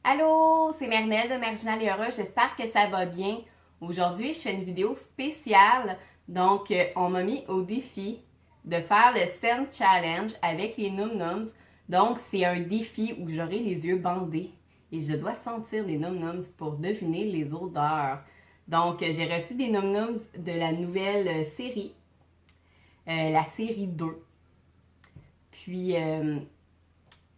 Allô, c'est Mernelle de Marginal et Heureux, j'espère que ça va bien. Aujourd'hui, je fais une vidéo spéciale, donc on m'a mis au défi de faire le Scent Challenge avec les Num Nums. Donc c'est un défi où j'aurai les yeux bandés et je dois sentir les Num Nums pour deviner les odeurs. Donc j'ai reçu des Num Nums de la nouvelle série, la série 2. Puis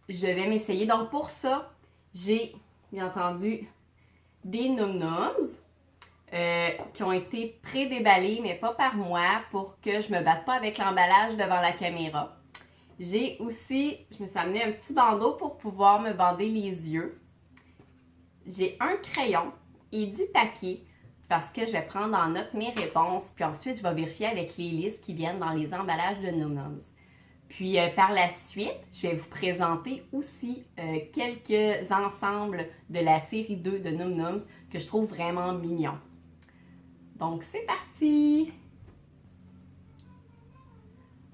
je vais m'essayer. Donc pour ça, j'ai bien entendu des Num Nums qui ont été pré-déballés, mais pas par moi, pour que je me batte pas avec l'emballage devant la caméra. J'ai aussi, je me suis amené un petit bandeau pour pouvoir me bander les yeux. J'ai un crayon et du papier parce que je vais prendre en note mes réponses, puis ensuite je vais vérifier avec les listes qui viennent dans les emballages de Num Nums. Puis par la suite, je vais vous présenter aussi quelques ensembles de la série 2 de Num Nums que je trouve vraiment mignons. Donc c'est parti!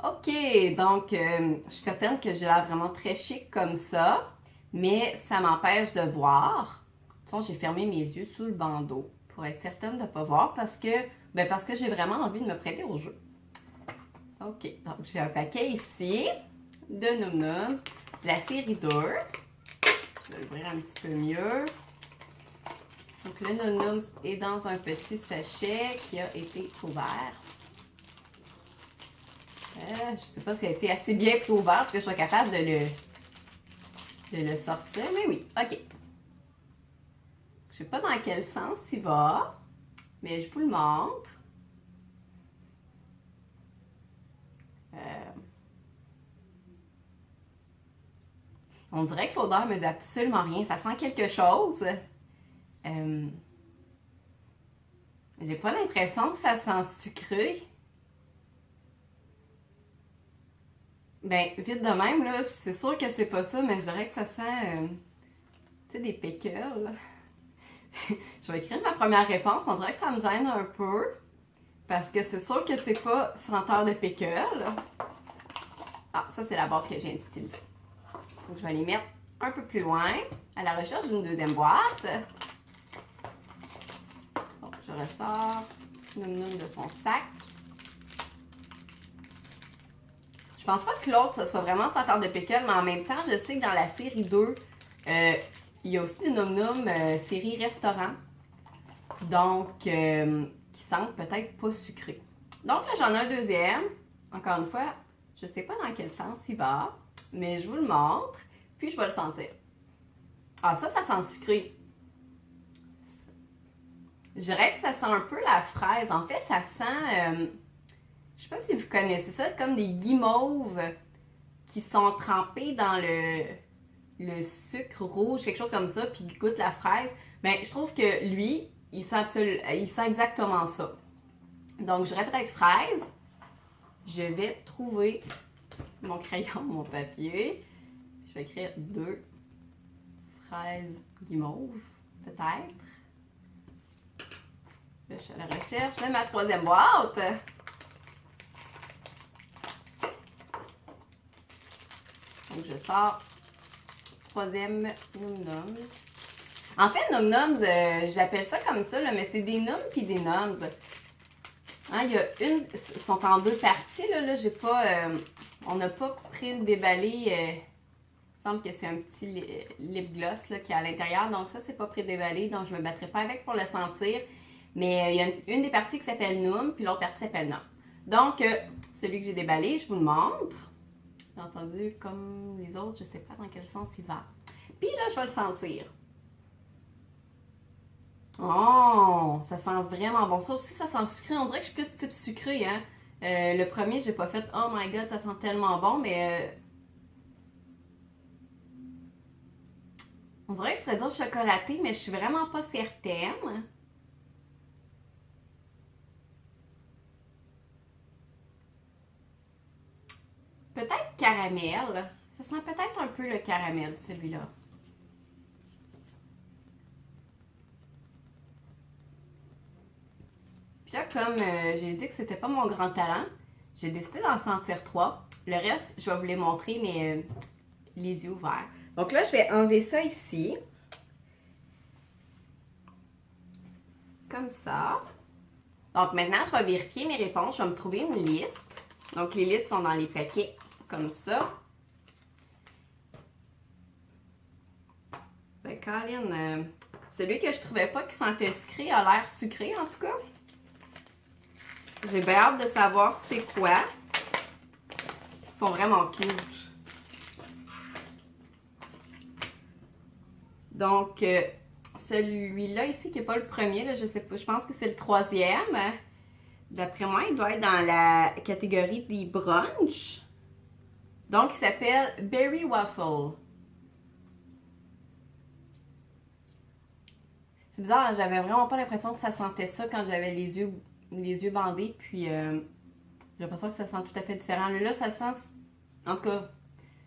Ok, donc je suis certaine que j'ai l'air vraiment très chic comme ça, mais ça m'empêche de voir. J'ai fermé mes yeux sous le bandeau pour être certaine de ne pas voir parce que j'ai vraiment envie de me prêter au jeu. Ok, donc j'ai un paquet ici de Num Nums, de la série 2. Je vais l'ouvrir un petit peu mieux. Donc le Num Nums est dans un petit sachet qui a été ouvert. Je ne sais pas s'il a été assez bien ouvert pour que je sois capable de le sortir, mais oui, ok. Je ne sais pas dans quel sens il va, mais je vous le montre. On dirait que l'odeur me dit absolument rien. Ça sent quelque chose. J'ai pas l'impression que ça sent sucré. Ben, vite de même, là, c'est sûr que c'est pas ça, mais je dirais que ça sent, tu sais, des pickles. Je vais écrire ma première réponse. On dirait que ça me gêne un peu. Parce que c'est sûr que c'est pas senteur de pickles. Ah, ça, c'est la boîte que je viens d'utiliser. Donc, je vais les mettre un peu plus loin, à la recherche d'une deuxième boîte. Bon, je ressors Num Num de son sac. Je pense pas que l'autre soit vraiment senteur de pickle, mais en même temps, je sais que dans la série 2, il y a aussi des Num Num série restaurant. Donc, qui sentent peut-être pas sucré. Donc là, j'en ai un deuxième. Encore une fois, je sais pas dans quel sens il va, mais je vous le montre, puis je vais le sentir. Ah, ça sent sucré. Je dirais que ça sent un peu la fraise. En fait, ça sent, je sais pas si vous connaissez ça, comme des guimauves qui sont trempés dans le sucre rouge, quelque chose comme ça, puis qui goûte la fraise. Mais je trouve que lui, il sent exactement ça. Donc, je dirais peut-être fraise. Je vais trouver mon crayon, mon papier. Je vais écrire 2 fraises guimauve, peut-être. Là, je suis à la recherche de ma troisième boîte. Donc, je sors troisième Num Nums. En fait, Num Nums, j'appelle ça comme ça, là, mais c'est des Nums puis des Nums. Hein, il y a une, ils sont en 2 parties, là j'ai pas, on n'a pas pris le déballé, il me semble que c'est un petit lip gloss là, qui est à l'intérieur, donc ça c'est pas pré-déballé, donc je me battrai pas avec pour le sentir, mais il y a une des parties qui s'appelle Num, puis l'autre partie s'appelle Num. Donc, celui que j'ai déballé, je vous le montre. Bien entendu, comme les autres, je sais pas dans quel sens il va. Puis là, je vais le sentir. Oh, ça sent vraiment bon. Ça aussi, ça sent sucré. On dirait que je suis plus type sucré, hein. Le premier, j'ai pas fait « Oh my God, ça sent tellement bon », mais... on dirait que je ferais dire chocolaté, mais je suis vraiment pas certaine. Peut-être caramel. Ça sent peut-être un peu le caramel, celui-là. Puis là, comme j'ai dit que c'était pas mon grand talent, j'ai décidé d'en sentir 3. Le reste, je vais vous les montrer, mais les yeux ouverts. Donc là, je vais enlever ça ici. comme ça. Donc maintenant, je vais vérifier mes réponses. Je vais me trouver une liste. Donc les listes sont dans les paquets comme ça. Ben, Colin, celui que je trouvais pas qui sentait sucré a l'air sucré en tout cas. J'ai bien hâte de savoir c'est quoi. Ils sont vraiment cute. Donc, celui-là ici qui n'est pas le premier, là, je sais pas, je pense que c'est le troisième. D'après moi, il doit être dans la catégorie des brunch. Donc, il s'appelle Berry Waffle. C'est bizarre, j'avais vraiment pas l'impression que ça sentait ça quand j'avais les yeux bandés. Puis, j'ai l'impression que ça sent tout à fait différent. Là, ça sent, en tout cas,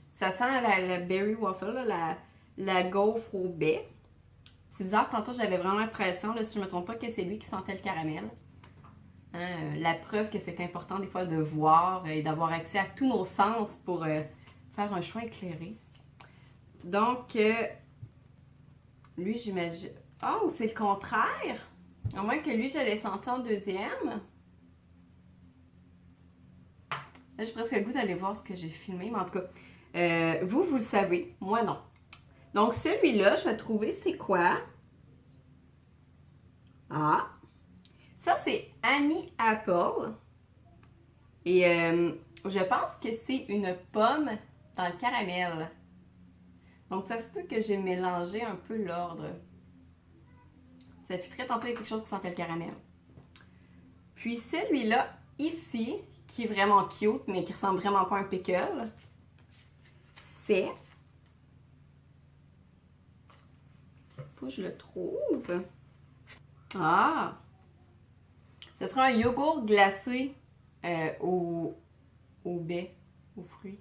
ça sent la Berry Waffle, là, la gaufre au baie. C'est bizarre, tantôt j'avais vraiment l'impression, si je ne me trompe pas, que c'est lui qui sentait le caramel. Hein, la preuve que c'est important des fois de voir et d'avoir accès à tous nos sens pour faire un choix éclairé. Donc, lui, j'imagine... Oh, c'est le contraire! À moins que lui, je l'ai senti en deuxième. Là, j'ai presque le goût d'aller voir ce que j'ai filmé, mais en tout cas, vous le savez, moi non. Donc, celui-là, je vais trouver c'est quoi? Ah! Ça, c'est Annie Apple. Et je pense que c'est une pomme dans le caramel. Donc, ça se peut que j'ai mélangé un peu l'ordre. Ça filtrait tantôt quelque chose qui sentait le caramel. Puis celui-là, ici, qui est vraiment cute, mais qui ressemble vraiment pas à un pickle, c'est... Faut que je le trouve. Ah! Ce sera un yogourt glacé au baie, aux fruits.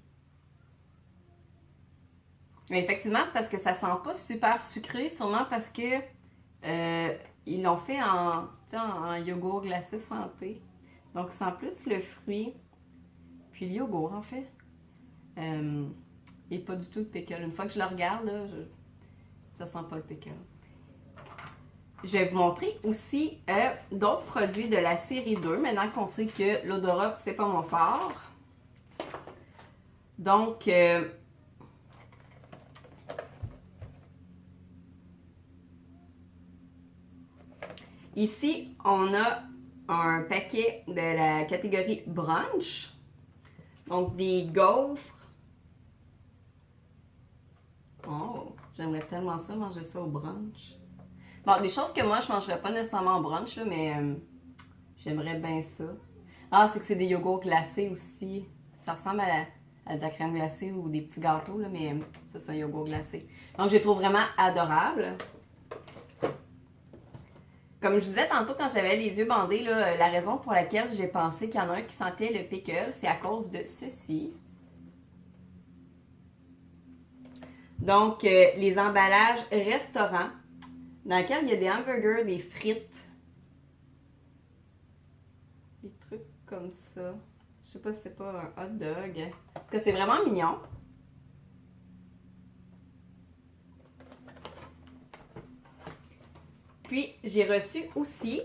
Mais effectivement, c'est parce que ça sent pas super sucré, sûrement parce que ils l'ont fait en yogourt glacé santé. Donc, ça sent plus le fruit, puis le yogourt en fait. Et pas du tout le pickle. Une fois que je le regarde, là, ça sent pas le pickle. Je vais vous montrer aussi d'autres produits de la série 2, maintenant qu'on sait que l'odorat, c'est pas mon fort. Donc, ici, on a un paquet de la catégorie brunch. Donc, des gaufres. Oh, j'aimerais tellement ça, manger ça au brunch. Bon, des choses que moi, je ne mangerais pas nécessairement au brunch, là, mais j'aimerais bien ça. Ah, c'est que c'est des yogourts glacés aussi. Ça ressemble à de la crème glacée ou des petits gâteaux, là, mais ça, c'est un yogourt glacé. Donc, je les trouve vraiment adorables. Comme je disais tantôt quand j'avais les yeux bandés, là, la raison pour laquelle j'ai pensé qu'il y en a un qui sentait le pickle, c'est à cause de ceci. Donc, les emballages restaurants, dans lesquels il y a des hamburgers, des frites, des trucs comme ça. Je sais pas si c'est pas un hot dog. En tout cas, c'est vraiment mignon. Puis, j'ai reçu aussi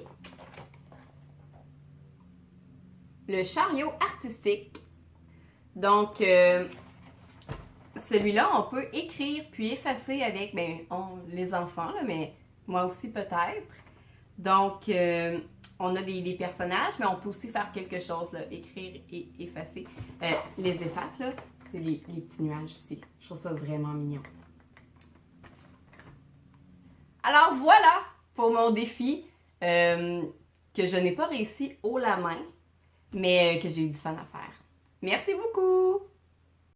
le chariot artistique. Donc, celui-là, on peut écrire puis effacer avec les enfants, là, mais moi aussi peut-être. Donc, on a des personnages, mais on peut aussi faire quelque chose, là, écrire et effacer. Les effaces, là, c'est les petits nuages ici. Je trouve ça vraiment mignon. Alors voilà pour mon défi que je n'ai pas réussi haut la main, mais que j'ai eu du fun à faire. Merci beaucoup!